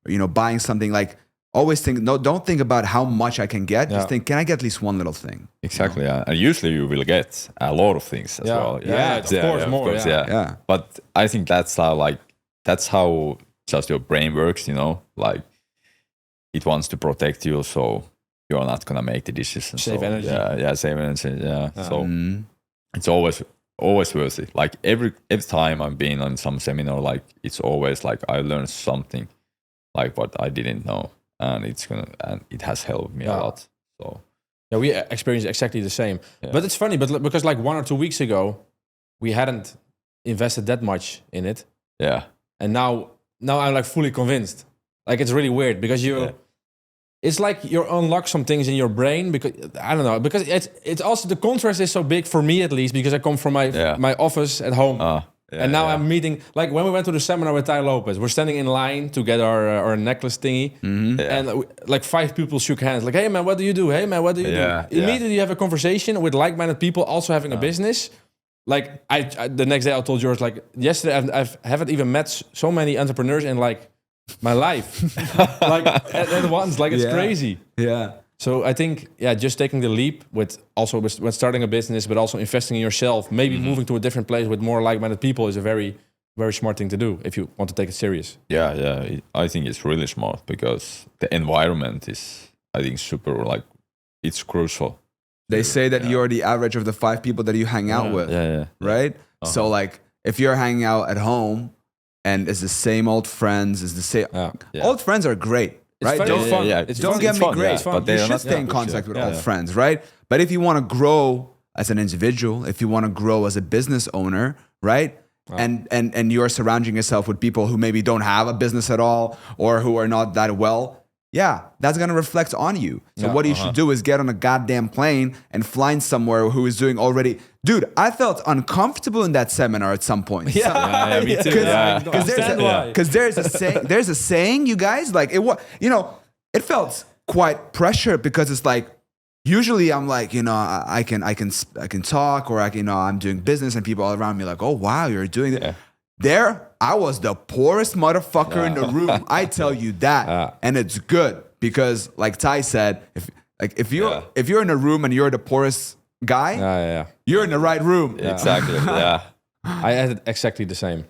you know, buying something, like always think, no, don't think about how much I can get. Yeah. Just think, can I get at least one little thing? Exactly. Yeah. And usually you will get a lot of things as well. Yeah, of course, more. Yeah. Yeah. But I think that's how just your brain works, you know, like it wants to protect you, so you're not gonna make the decision. Save energy. Yeah, save energy. Yeah. So Mm. it's always worth it. Like every time I've been on some seminar, like it's always like I learned something like what I didn't know, and it has helped me a lot. So yeah, we experienced exactly the same. Yeah. But it's funny, because like 1 or 2 weeks ago, we hadn't invested that much in it, yeah, and now I'm like fully convinced. Like it's really weird because it's like you unlock some things in your brain, because I don't know, because it's also the contrast is so big for me, at least, because I come from my office at home. And now I'm meeting, like when we went to the seminar with Tai Lopez, we're standing in line to get our necklace thingy, and like 5 people shook hands, like, hey man, what do you do? Hey man, what do you do? Immediately you have a conversation with like-minded people also having a business. Like I the next day I told George, like yesterday I haven't even met so many entrepreneurs in like my life, like at once, like it's crazy. Yeah. So I think, just taking the leap with starting a business, but also investing in yourself, maybe moving to a different place with more like-minded people is a very, very smart thing to do if you want to take it serious. Yeah. I think it's really smart because the environment is, I think, super, like, it's crucial. They say that you're the average of the 5 people that you hang out with, right? So like if you're hanging out at home and it's the same old friends, old friends are great. Right? Don't get me great, but you should stay in contact with old friends, right? But if you want to grow as an individual, if you want to grow as a business owner, right? And you're surrounding yourself with people who maybe don't have a business at all or who are not that well, that's going to reflect on you. So what you should do is get on a goddamn plane and fly somewhere who is doing already. Dude, I felt uncomfortable in that seminar at some point. Me too. Because there's a saying, you guys, like it felt quite pressure because it's like, usually I'm like, I can talk, or I'm doing business and people all around me like, oh wow, you're doing that. There, I was the poorest motherfucker in the room. I tell you that, and it's good because, like Tai said, if you're in a room and you're the poorest guy, you're in the right room. Yeah. Exactly. I had exactly the same,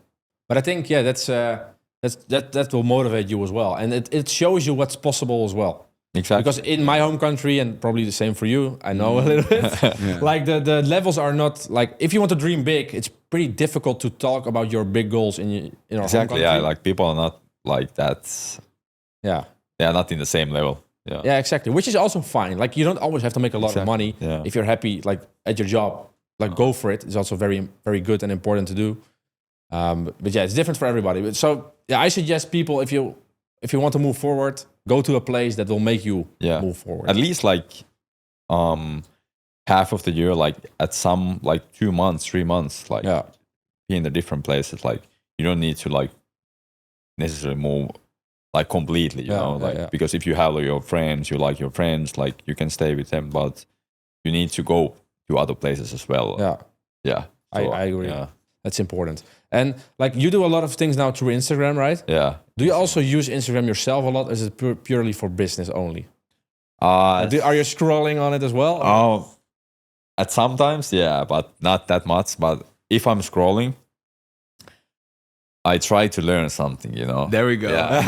but I think that will motivate you as well, and it shows you what's possible as well. Exactly. Because in my home country, and probably the same for you, I know a little bit, like the levels are not like, if you want to dream big, it's pretty difficult to talk about your big goals in our home country. Yeah, like people are not like that. Yeah. They're not in the same level. Yeah, exactly. Which is also fine. Like you don't always have to make a lot of money if you're happy, like at your job. Like go for it. It's also very, very good and important to do. But it's different for everybody. So I suggest people, if you want to move forward, go to a place that will make you move forward. At least like half of the year, like at some like 2 months, 3 months, like be in the different places. Like you don't need to like necessarily move like completely, you know, like because if you have your friends, you like your friends, like you can stay with them, but you need to go to other places as well. So, I agree. Yeah. That's important. And like you do a lot of things now through Instagram, right? Yeah. Do you also use Instagram yourself a lot? Or is it purely for business only? Are you scrolling on it as well? Oh, at sometimes, but not that much. But if I'm scrolling, I try to learn something, you know. There we go. Yeah.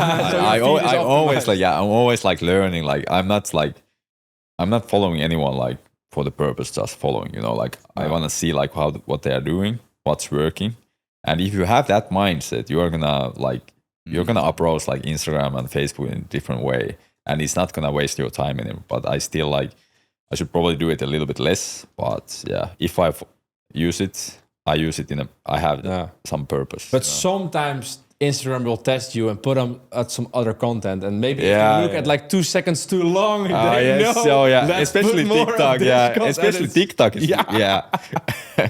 So I'm always like learning. Like I'm not following anyone like for the purpose just following, you know. Like I want to see like what they are doing, what's working. And if you have that mindset, you're gonna approach like Instagram and Facebook in a different way, and it's not gonna waste your time in it. But I still I should probably do it a little bit less. But if I use it, I use it I have some purpose. But sometimes Instagram will test you and put on some other content, and maybe if you look at like 2 seconds too long, especially TikTok. Especially TikTok is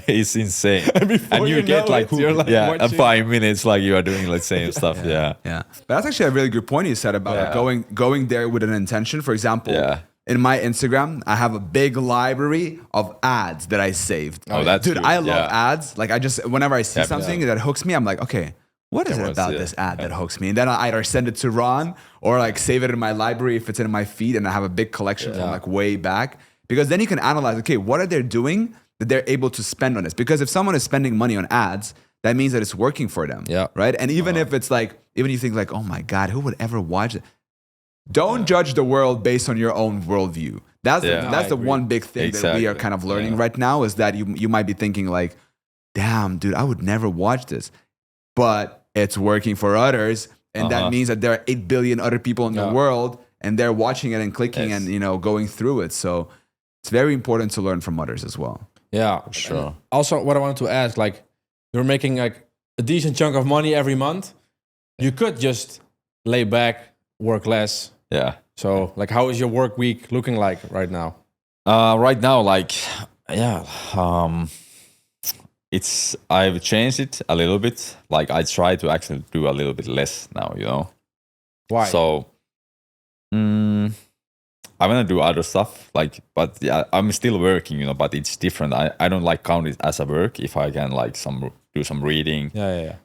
it's insane. And you get like and 5 minutes like you are doing the same stuff. Yeah. But that's actually a really good point you said about going there with an intention. For example, in my Instagram, I have a big library of ads that I saved. Oh, that's dude, good. I love ads. Like whenever I see something that hooks me, I'm like, okay, what is it about this ad that hooks me? And then I either send it to Ron or like save it in my library if it's in my feed, and I have a big collection from like way back. Because then you can analyze, okay, what are they doing that they're able to spend on this? Because if someone is spending money on ads, that means that it's working for them, right? And even if it's like, even you think like, oh my God, who would ever watch it? Don't judge the world based on your own worldview. That's the one big thing that we are kind of learning right now, is that you might be thinking like, damn, dude, I would never watch this. But it's working for others. And that means that there are 8 billion other people in the world, and they're watching it and clicking and, you know, going through it. So it's very important to learn from others as well. Yeah, for sure. And also, what I wanted to ask, like, you're making like a decent chunk of money every month. You could just lay back, work less. Yeah. So, like, how is your work week looking like right now? Right now, like, I've changed it a little bit. Like, I try to actually do a little bit less now, you know. Why? So, I want to do other stuff, like, but yeah, I'm still working, you know, but it's different. I don't like count it as a work if I can like do some reading,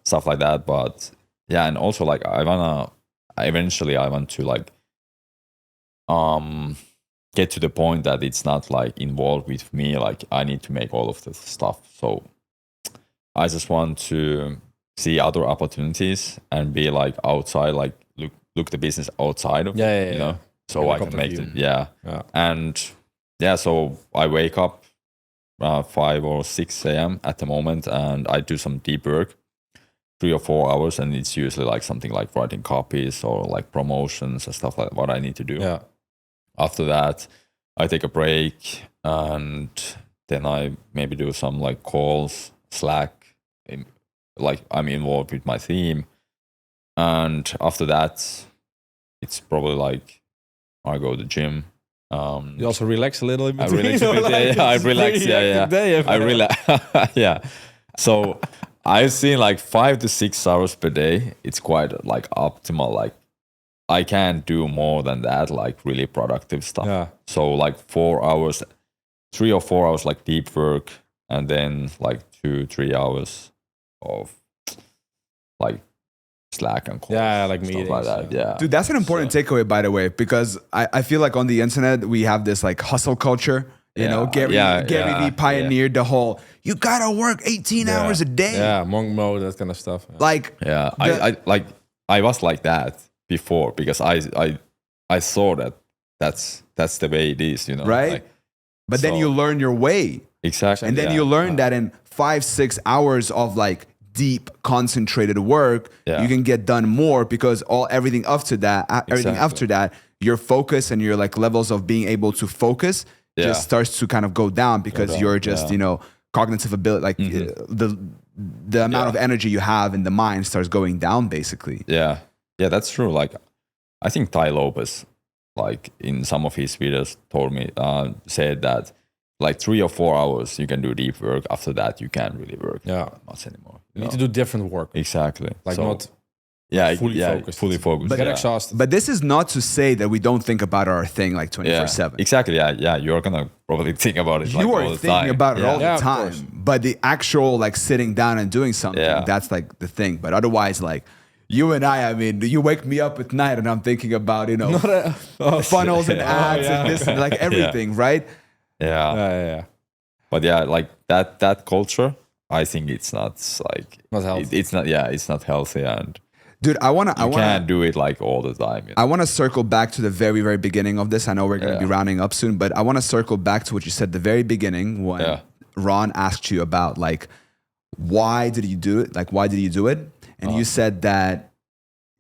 stuff like that. But yeah, and also like eventually I want to like get to the point that it's not like involved with me. Like I need to make all of this stuff. So I just want to see other opportunities and be like outside, like look the business outside of it, you know. So I can make it, and so I wake up 5 or 6 a.m. at the moment, and I do some deep work, 3 or 4 hours, and it's usually like something like writing copies or like promotions and stuff like what I need to do. Yeah. After that, I take a break, and then I maybe do some like calls, Slack, like I'm involved with my team, and after that, it's probably like I go to the gym. You also relax a little in I between. relax a bit. I relax. I relax. Yeah. So I've seen like 5 to 6 hours per day. It's quite like optimal. Like I can't do more than that. Like really productive stuff. Yeah. So like 4 hours, 3 or 4 hours like deep work, and then like 2-3 hours of like Slack and calls, like stuff meetings, like that. Yeah, Dude, that's an important takeaway, by the way, because I feel like on the internet we have this like hustle culture. You know, Gary Vee pioneered the whole you gotta work 18 hours a day. Yeah, monk mode, that kind of stuff. Like I was like that before because I saw that that's the way it is, you know. Right. Like, but then you learn your way. Exactly. And then you learn that in 5-6 hours of like deep concentrated work, you can get done more because everything after that, your focus and your like levels of being able to focus just starts to kind of go down because you're just, you know, cognitive ability, like the amount of energy you have in the mind starts going down basically. Yeah, that's true. Like I think Tai Lopez, like in some of his videos said that like 3 or 4 hours you can do deep work. After that you can't really work much anymore. You need to do different work. Exactly. Like not fully focused. But get exhausted. But this is not to say that we don't think about our thing like 24/7. Exactly. Yeah. You're gonna probably think about it. You like are all the thinking time. about it all the of time. course. But the actual like sitting down and doing something, that's like the thing. But otherwise, like you and I mean, you wake me up at night and I'm thinking about, you know, funnels and ads and this and like everything, right? Yeah. But yeah, like that culture, I think it's not like not healthy. It's not healthy, and dude, I can't do it like all the time. You know? I want to circle back to the very, very beginning of this. I know we're going to be rounding up soon, but I want to circle back to what you said at the very beginning when Ron asked you about like why did you do it? Like why did you do it? And you said that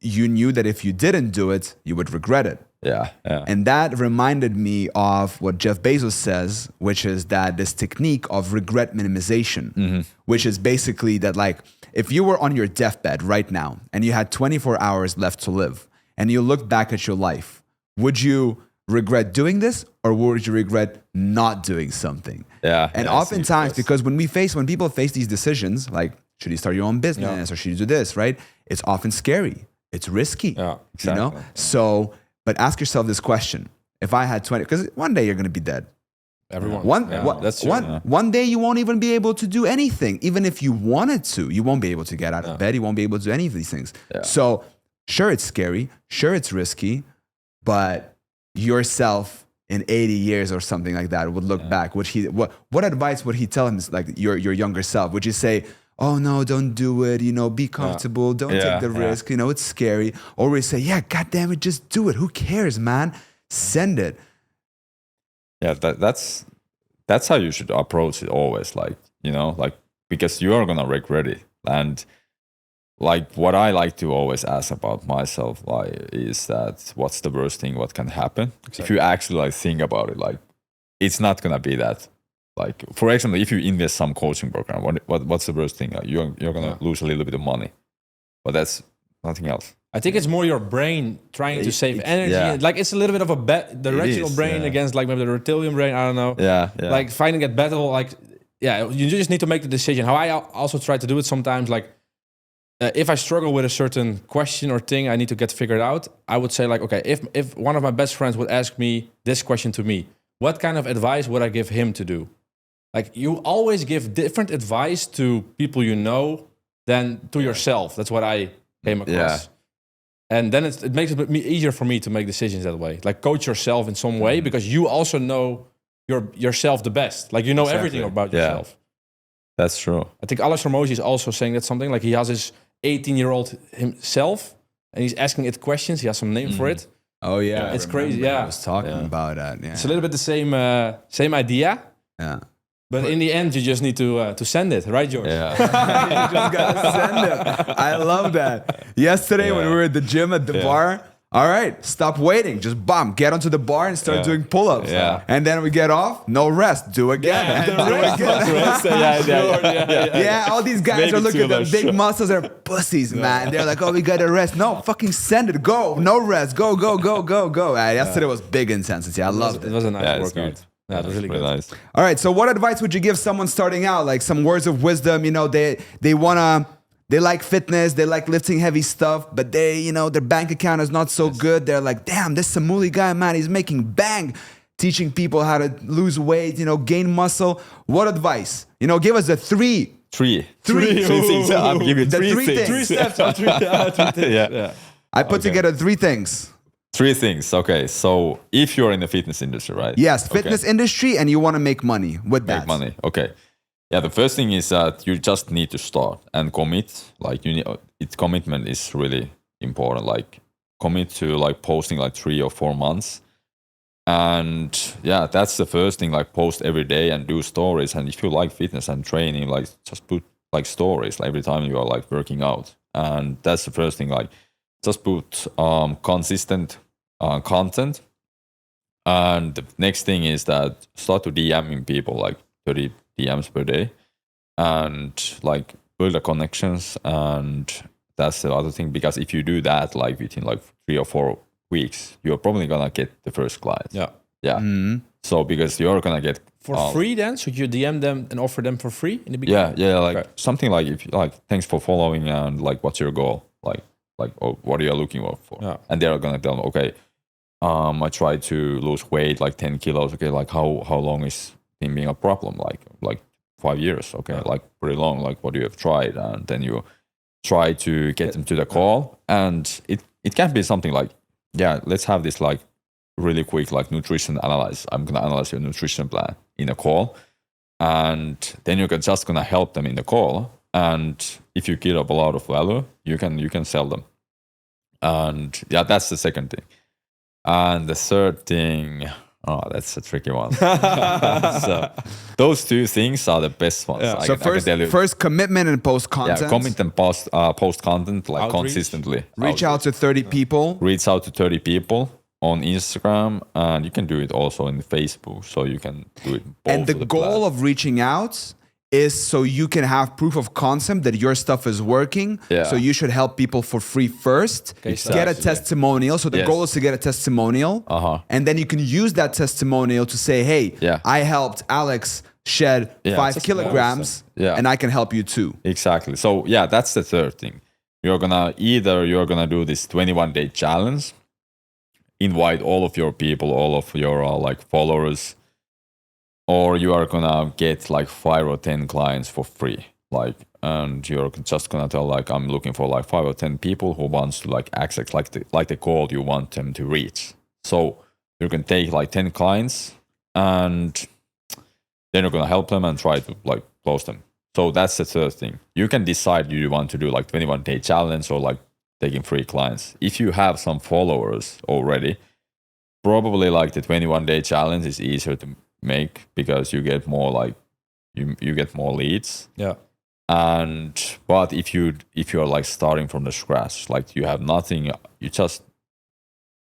you knew that if you didn't do it, you would regret it. Yeah. And that reminded me of what Jeff Bezos says, which is that this technique of regret minimization, which is basically that like if you were on your deathbed right now and you had 24 hours left to live and you look back at your life, would you regret doing this or would you regret not doing something? Yeah. And oftentimes, because when people face these decisions, like should you start your own business or should you do this, right? It's often scary. It's risky. Yeah, exactly. You know? So, but ask yourself this question. If I had 20, because one day you're going to be dead. Everyone. One day you won't even be able to do anything. Even if you wanted to, you won't be able to get out of bed. You won't be able to do any of these things. Yeah. So sure, it's scary. Sure, it's risky. But yourself in 80 years or something like that would look back. What advice would he tell him, like your younger self? Would you say, oh no, don't do it, be comfortable, don't take the risk, it's scary? Or would you say, yeah, goddamn it, just do it. Who cares, man? Send it. Yeah, that's how you should approach it always, like, because you are gonna regret it. And like what I like to always ask about myself, like, is that what's the worst thing what can happen? Exactly. If you actually like think about it, like it's not gonna be that. Like, for example, if you invest some coaching program, what's the worst thing? Like, you're gonna lose a little bit of money, but that's nothing else. I think it's more your brain trying to save energy. Yeah. Like it's a little bit of the rational brain against like maybe the reptilian brain. I don't know. Yeah. Like finding a battle. Like you just need to make the decision. How I also try to do it sometimes. Like if I struggle with a certain question or thing I need to get figured out, I would say like, okay, if one of my best friends would ask me this question to me, what kind of advice would I give him to do? Like you always give different advice to people you know than to yourself. That's what I came across. Yeah. And then it makes it easier for me to make decisions that way. Like coach yourself in some way because you also know yourself the best. Like you know everything about yourself. That's true. I think Alex Hormozi is also saying that something. Like he has his 18-year-old himself and he's asking it questions. He has some name for it. Oh yeah. It's crazy. Yeah. I was talking about that. Yeah. It's a little bit the same idea. Yeah. But in the end, you just need to send it, right, George? Yeah. You just gotta send it. I love that. Yesterday when we were at the gym at the bar, all right, stop waiting. Just get onto the bar and start doing pull-ups. Yeah. And then we get off, no rest. Do again. Yeah, all these guys are looking at the big muscles. They're pussies, man. They're like, oh, we gotta rest. No, fucking send it. Go. No rest. Go. Yesterday was big intensity. I loved it. It was a nice workout. Yeah, it was really good. Nice. All right, so what advice would you give someone starting out? Like some words of wisdom, they like fitness, they like lifting heavy stuff, but their bank account is not so good. They're like, damn, this Samuli guy, man, he's making bang, teaching people how to lose weight, gain muscle. What advice? Give us the three things. I'll give you three things. 3 steps. 3 things. Yeah. I put together 3 things. 3 things. Okay, so if you're in the fitness industry, right? Yes, fitness industry, and you want to make money with that. Make money. Okay. Yeah, the first thing is that you just need to start and commit. Like commitment is really important. Like commit to like posting like 3 or 4 months. And yeah, that's the first thing. Like post every day and do stories. And if you like fitness and training, like just put like stories like, every time you are like working out. And that's the first thing. Like just put consistent content. And the next thing is that start to DMing people like 30 DMs per day and like build the connections. And that's the other thing, because if you do that like within like 3 or 4 weeks, you're probably gonna get the first client. Yeah. Mm-hmm. So because you're gonna get for free then, so you DM them and offer them for free in the beginning. Like something like, if like thanks for following and like what's your goal, like what are you looking for? And they're gonna tell them, okay, I try to lose weight like 10 kilos. Okay, like how long is it being a problem? Like 5 years. Okay, like pretty long. Like what you have tried, and then you try to get them to the call. And it can be something like, let's have this like really quick like nutrition analysis. I'm gonna analyze your nutrition plan in a call, and then you're just gonna help them in the call. And if you give up a lot of value, you can sell them. And that's the second thing. And the third thing, that's a tricky one. So those 2 things are the best ones. So first commitment and post content. Yeah, commit and post content like Outreach. Consistently. Reach out to 30 people. Reach out to 30 people on Instagram, and you can do it also in Facebook. So you can do it. And the goal of reaching out is so you can have proof of concept that your stuff is working. Yeah. So you should help people for free first. Exactly. Get a testimonial. So the goal is to get a testimonial. And then you can use that testimonial to say, hey, I helped Alex shed 5 kilograms and I can help you too. Exactly. So that's the third thing. You're gonna do this 21-day challenge, invite all of your people, all of your like followers or you are gonna get like 5 or 10 clients for free, like, and you're just gonna tell like, I'm looking for like 5 or 10 people who wants to like access like the goal you want them to reach. So you can take like 10 clients and then you're gonna help them and try to like close them. So that's the third thing. You can decide you want to do like 21-day challenge or like taking free clients. If you have some followers already, probably like the 21-day challenge is easier to make because you get more like you get more leads. Yeah. But if you're like starting from the scratch, like you have nothing, you just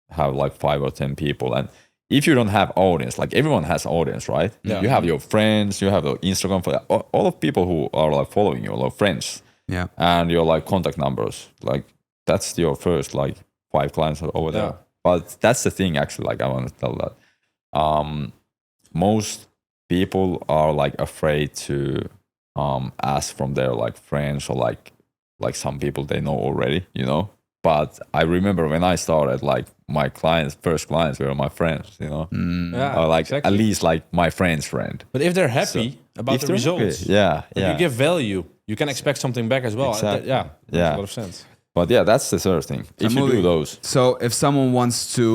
have like 5 or 10 people, and if you don't have audience, like everyone has audience, right? Yeah. You have your friends, you have the Instagram for all of people who are like following you, like friends. Yeah. And your like contact numbers, like that's your first like 5 clients over there. Yeah. But that's the thing, actually, like I want to tell that. Most people are like afraid to ask from their like friends or like some people they know already, you know. But I remember when I started, like my first clients were my friends, you know, Yeah, or like exactly. at least like my friend's friend. But if they're happy about If the they're results, happy, yeah, if you give value, you can expect something back as well. Exactly. Yeah, makes Yeah. a lot of sense. But yeah, that's the third thing. If you do those, So if someone wants to,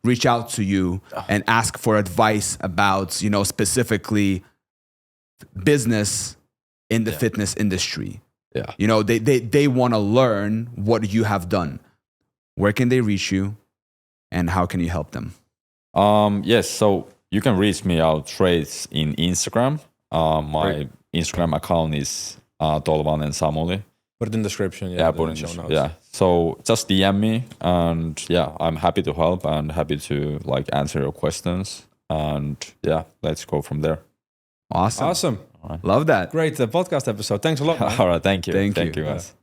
reach out to you and ask for advice about, specifically business in the fitness industry, yeah. they want to learn what you have done. Where can they reach you, and how can you help them? Yes, so you can reach me out trades in Instagram. My Instagram account is Tolvan and Samuli. Put it in the description. Yeah, put in show the notes. yeah. So just DM me, and yeah, I'm happy to help and happy to like answer your questions. And yeah, let's go from there. Awesome. Awesome. Love that. Great podcast episode. Thanks a lot, man. All right, thank you. Thank you. guys.